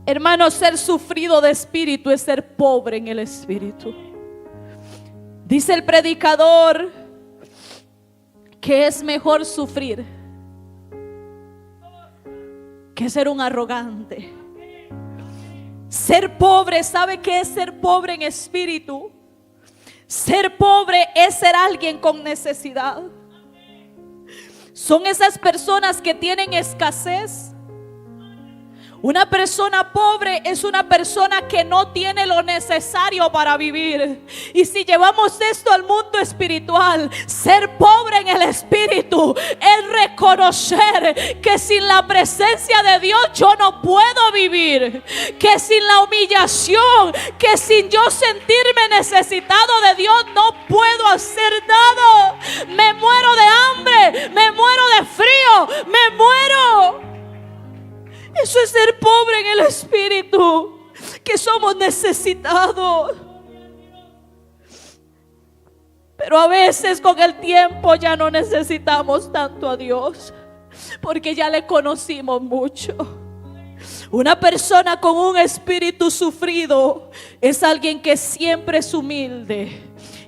A: Hermano, ser sufrido de espíritu es ser pobre en el espíritu. Dice el predicador que es mejor sufrir que ser un arrogante. Ser pobre, ¿sabe qué es ser pobre en espíritu? Ser pobre es ser alguien con necesidad. Son esas personas que tienen escasez. Una persona pobre es una persona que no tiene lo necesario para vivir. Y si llevamos esto al mundo espiritual, ser pobre en el espíritu es reconocer que sin la presencia de Dios yo no puedo vivir. Que sin la humillación, que sin yo sentirme necesitado de Dios no puedo hacer nada. Me muero de hambre, me muero de frío, me muero. Eso es ser pobre en el espíritu, que somos necesitados. Pero a veces con el tiempo ya no necesitamos tanto a Dios, porque ya le conocimos mucho. Una persona con un espíritu sufrido es alguien que siempre es humilde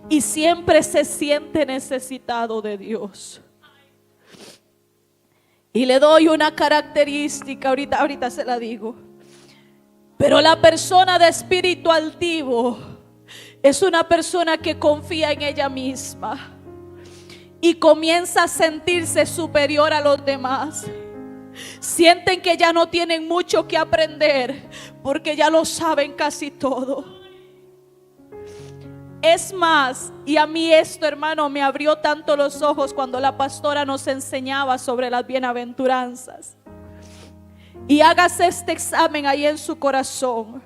A: y siempre se siente necesitado de Dios. Y le doy una característica, ahorita se la digo. Pero la persona de espíritu altivo es una persona que confía en ella misma y comienza a sentirse superior a los demás. Sienten que ya no tienen mucho que aprender porque ya lo saben casi todo. Es más, y a mí esto, hermano, me abrió tanto los ojos cuando la pastora nos enseñaba sobre las bienaventuranzas. Y hágase este examen ahí en su corazón.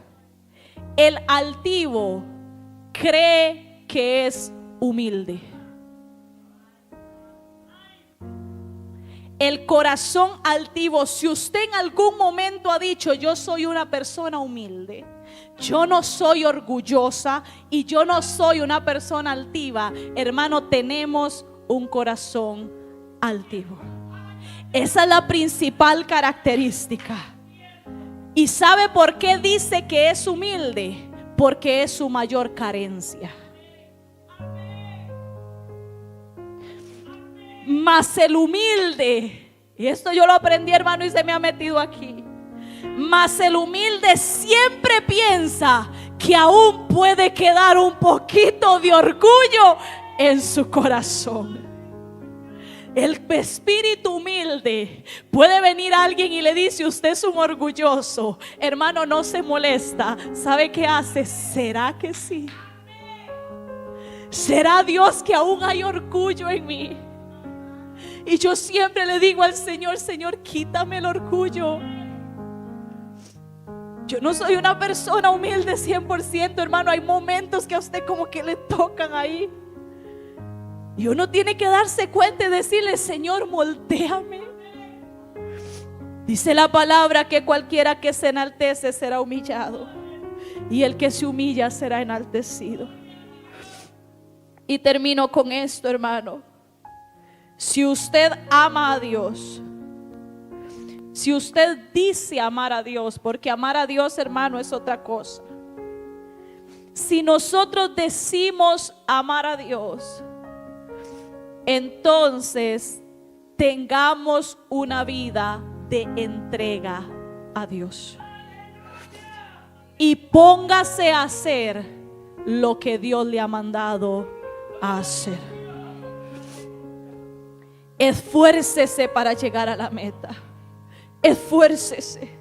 A: El altivo cree que es humilde. El corazón altivo, si usted en algún momento ha dicho, yo soy una persona humilde, yo no soy orgullosa y yo no soy una persona altiva, hermano, tenemos un corazón altivo. Esa es la principal característica. ¿Y sabe por qué dice que es humilde? Porque es su mayor carencia. Mas el humilde, y esto yo lo aprendí, hermano, y se me ha metido aquí. Mas el humilde siempre piensa que aún puede quedar un poquito de orgullo en su corazón. El espíritu humilde, puede venir alguien y le dice, usted es un orgulloso. Hermano, no se molesta. ¿Sabe qué hace? ¿Será que sí? ¿Será Dios que aún hay orgullo en mí? Y yo siempre le digo al Señor, Señor, quítame el orgullo. Yo no soy una persona humilde 100%, hermano. Hay momentos que a usted como que le tocan ahí. Y uno tiene que darse cuenta y decirle, Señor, moldéame. Dice la palabra que cualquiera que se enaltece será humillado, y el que se humilla será enaltecido. Y termino con esto, hermano. Si usted ama a Dios, si usted dice amar a Dios, porque amar a Dios, hermano, es otra cosa. Si nosotros decimos amar a Dios, entonces tengamos una vida de entrega a Dios. Y póngase a hacer lo que Dios le ha mandado a hacer. Esfuércese para llegar a la meta. Esfuércese.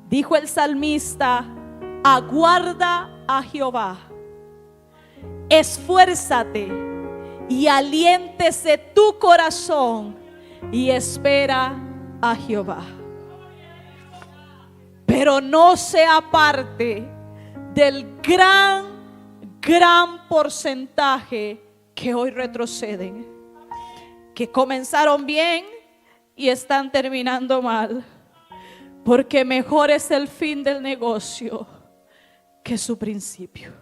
A: Dijo el salmista, aguarda a Jehová. Esfuérzate y aliéntese tu corazón y espera a Jehová. Pero no se aparte del gran porcentaje que hoy retroceden, que comenzaron bien y están terminando mal, porque mejor es el fin del negocio que su principio.